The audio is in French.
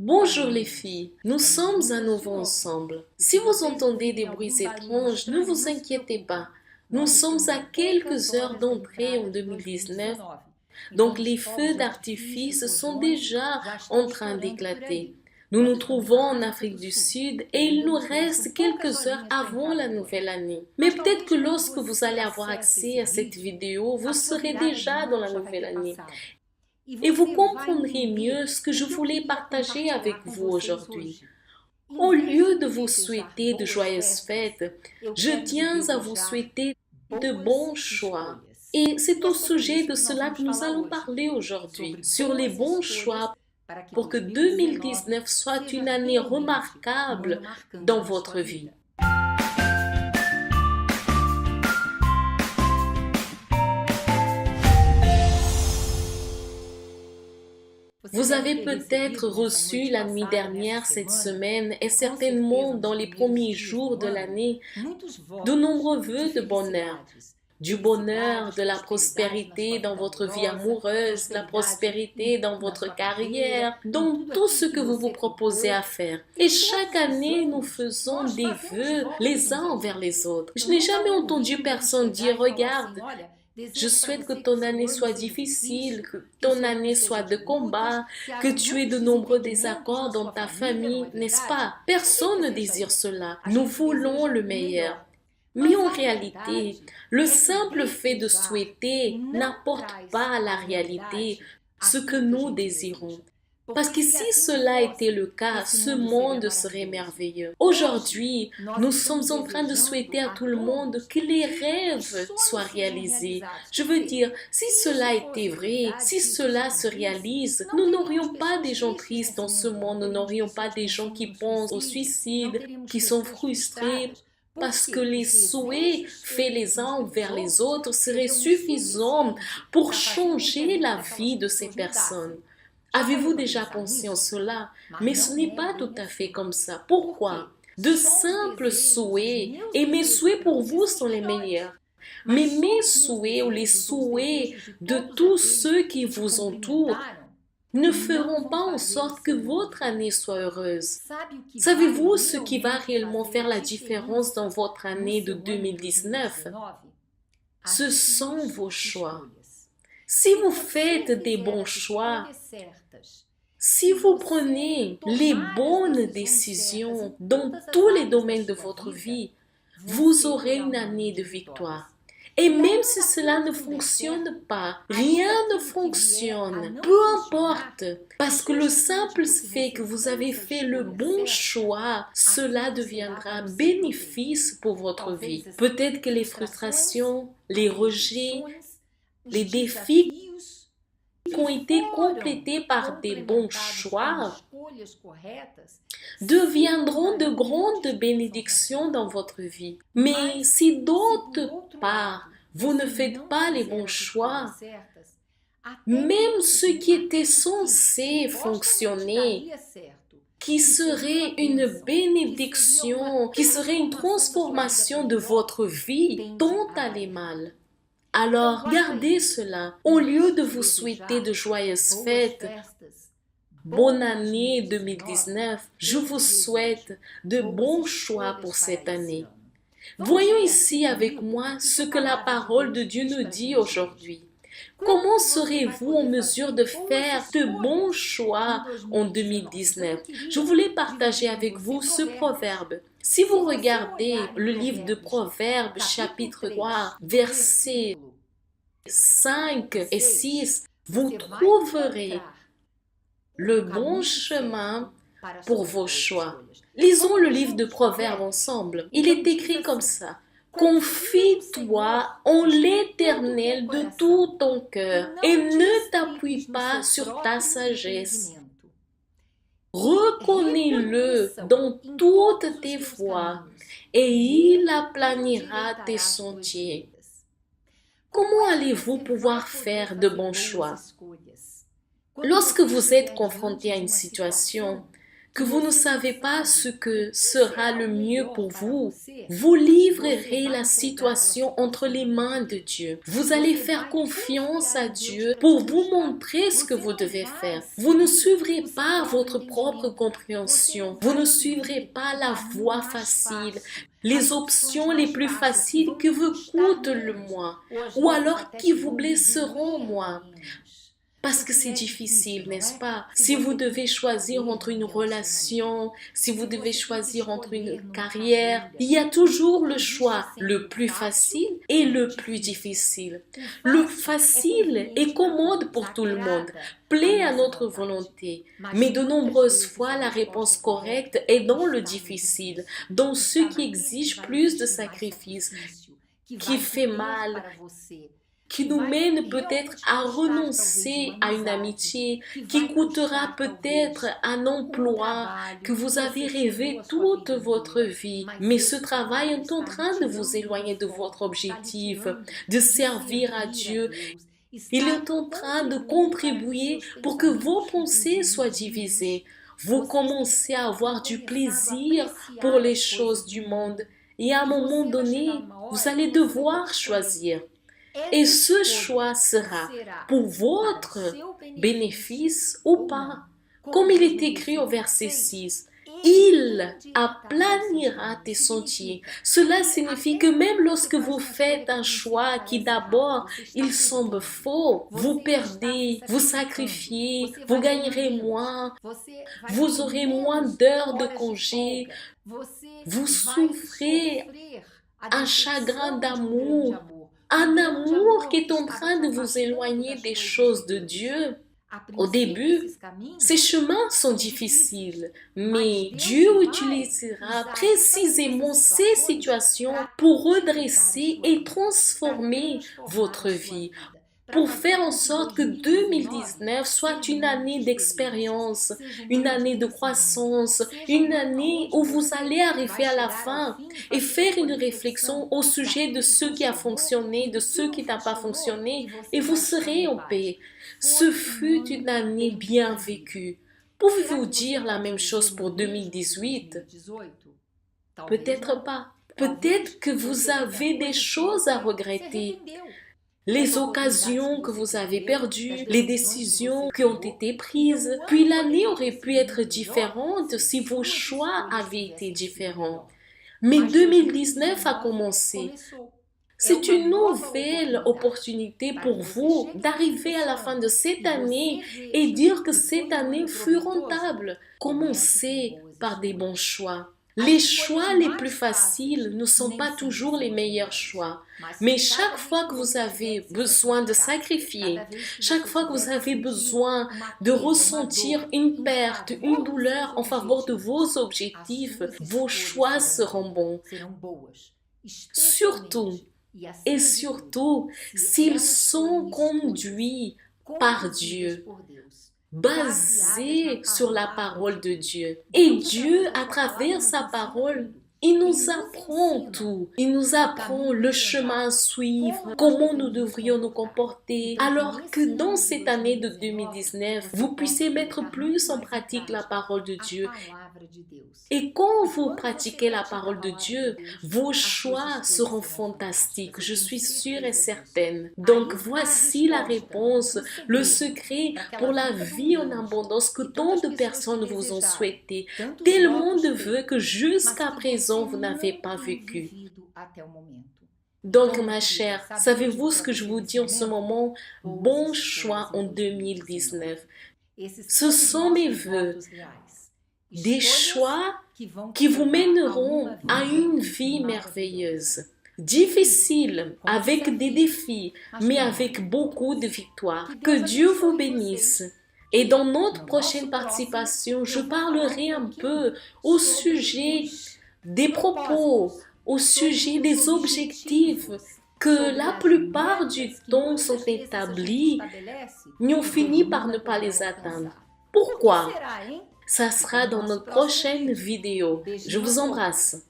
Bonjour les filles, nous sommes à nouveau ensemble. Si vous entendez des bruits étranges, ne vous inquiétez pas. Nous sommes à quelques heures d'entrée en 2019, donc les feux d'artifice sont déjà en train d'éclater. Nous nous trouvons en Afrique du Sud et il nous reste quelques heures avant la nouvelle année. Mais peut-être que lorsque vous allez avoir accès à cette vidéo, vous serez déjà dans la nouvelle année. Et vous comprendrez mieux ce que je voulais partager avec vous aujourd'hui. Au lieu de vous souhaiter de joyeuses fêtes, je tiens à vous souhaiter de bons choix. Et c'est au sujet de cela que nous allons parler aujourd'hui, sur les bons choix pour que 2019 soit une année remarquable dans votre vie. Vous avez peut-être reçu la nuit dernière, cette semaine, et certainement dans les premiers jours de l'année, de nombreux vœux de bonheur. Du bonheur, de la prospérité dans votre vie amoureuse, la prospérité dans votre carrière, dans tout ce que vous vous proposez à faire. Et chaque année, nous faisons des vœux les uns envers les autres. Je n'ai jamais entendu personne dire, regarde, je souhaite que ton année soit difficile, que ton année soit de combat, que tu aies de nombreux désaccords dans ta famille, n'est-ce pas? Personne ne désire cela. Nous voulons le meilleur. Mais en réalité, le simple fait de souhaiter n'apporte pas à la réalité ce que nous désirons. Parce que si cela était le cas, ce monde serait merveilleux. Aujourd'hui, nous sommes en train de souhaiter à tout le monde que les rêves soient réalisés. Je veux dire, si cela était vrai, si cela se réalise, nous n'aurions pas des gens tristes dans ce monde, nous n'aurions pas des gens qui pensent au suicide, qui sont frustrés, parce que les souhaits faits les uns vers les autres seraient suffisants pour changer la vie de ces personnes. Avez-vous déjà pensé en cela? Mais ce n'est pas tout à fait comme ça. Pourquoi? De simples souhaits, et mes souhaits pour vous sont les meilleurs. Mais mes souhaits ou les souhaits de tous ceux qui vous entourent ne feront pas en sorte que votre année soit heureuse. Savez-vous ce qui va réellement faire la différence dans votre année de 2019? Ce sont vos choix. Si vous faites des bons choix, si vous prenez les bonnes décisions dans tous les domaines de votre vie, vous aurez une année de victoire. Et même si cela ne fonctionne pas, rien ne fonctionne, peu importe, parce que le simple fait que vous avez fait le bon choix, cela deviendra bénéfice pour votre vie. Peut-être que les frustrations, les rejets, les défis qui ont été complétés par des bons choix deviendront de grandes bénédictions dans votre vie. Mais si d'autre part, vous ne faites pas les bons choix, même ce qui était censé fonctionner, qui serait une bénédiction, qui serait une transformation de votre vie, tombe à aller mal. Alors, gardez cela. Au lieu de vous souhaiter de joyeuses fêtes, bonne année 2019, je vous souhaite de bons choix pour cette année. Voyons ici avec moi ce que la parole de Dieu nous dit aujourd'hui. Comment serez-vous en mesure de faire de bons choix en 2019? Je voulais partager avec vous ce proverbe. Si vous regardez le livre de Proverbes, chapitre 3, versets 5 et 6, vous trouverez le bon chemin pour vos choix. Lisons le livre de Proverbes ensemble. Il est écrit comme ça. Confie-toi en l'Éternel de tout ton cœur et ne t'appuie pas sur ta sagesse. Reconnais-le dans toutes tes voies et il aplanira tes sentiers. Comment allez-vous pouvoir faire de bons choix? Lorsque vous êtes confronté à une situation, que vous ne savez pas ce que sera le mieux pour vous, vous livrerez la situation entre les mains de Dieu. Vous allez faire confiance à Dieu pour vous montrer ce que vous devez faire. Vous ne suivrez pas votre propre compréhension. Vous ne suivrez pas la voie facile, les options les plus faciles qui vous coûtent le moins, ou alors qui vous blesseront moins. Parce que c'est difficile, n'est-ce pas? Si vous devez choisir entre une relation, si vous devez choisir entre une carrière, il y a toujours le choix le plus facile et le plus difficile. Le facile est commode pour tout le monde, plaît à notre volonté, mais de nombreuses fois la réponse correcte est dans le difficile, dans ce qui exige plus de sacrifices, qui fait mal, qui nous mène peut-être à renoncer à une amitié, qui coûtera peut-être un emploi que vous avez rêvé toute votre vie. Mais ce travail est en train de vous éloigner de votre objectif, de servir à Dieu. Il est en train de contribuer pour que vos pensées soient divisées. Vous commencez à avoir du plaisir pour les choses du monde. Et à un moment donné, vous allez devoir choisir. Et ce choix sera pour votre bénéfice ou pas. Comme il est écrit au verset 6, il aplanira tes sentiers. Cela signifie que même lorsque vous faites un choix qui d'abord il semble faux, vous perdez, vous sacrifiez, vous gagnerez moins, vous aurez moins d'heures de congé, vous souffrez un chagrin d'amour, un amour qui est en train de vous éloigner des choses de Dieu. Au début, ces chemins sont difficiles, mais Dieu utilisera précisément ces situations pour redresser et transformer votre vie, pour faire en sorte que 2019 soit une année d'expérience, une année de croissance, une année où vous allez arriver à la fin et faire une réflexion au sujet de ce qui a fonctionné, de ce qui n'a pas fonctionné, et vous serez en paix. Ce fut une année bien vécue. Pouvez-vous dire la même chose pour 2018? Peut-être pas. Peut-être que vous avez des choses à regretter. Les occasions que vous avez perdues, les décisions qui ont été prises. Puis l'année aurait pu être différente si vos choix avaient été différents. Mais 2019 a commencé. C'est une nouvelle opportunité pour vous d'arriver à la fin de cette année et dire que cette année fut rentable. Commencez par des bons choix. Les choix les plus faciles ne sont pas toujours les meilleurs choix. Mais chaque fois que vous avez besoin de sacrifier, chaque fois que vous avez besoin de ressentir une perte, une douleur en faveur de vos objectifs, vos choix seront bons. Surtout, et surtout, s'ils sont conduits par Dieu, basés sur la parole de Dieu. Et Dieu, à travers sa parole, il nous apprend tout. Il nous apprend le chemin à suivre, comment nous devrions nous comporter. Alors que dans cette année de 2019, vous puissiez mettre plus en pratique la parole de Dieu. Et quand vous pratiquez la parole de Dieu, vos choix seront fantastiques, je suis sûre et certaine. Donc voici la réponse, le secret pour la vie en abondance que tant de personnes vous ont souhaité, tellement de vœux que jusqu'à présent vous n'avez pas vécu. Donc ma chère, savez-vous ce que je vous dis en ce moment? Bon choix en 2019. Ce sont mes vœux. Des choix qui vous mèneront à une vie merveilleuse. Difficile, avec des défis, mais avec beaucoup de victoires. Que Dieu vous bénisse. Et dans notre prochaine participation, je parlerai un peu au sujet des propos, au sujet des objectifs que la plupart du temps sont établis, mais on finit par ne pas les atteindre. Pourquoi? Ça sera dans notre prochaine vidéo. Je vous embrasse.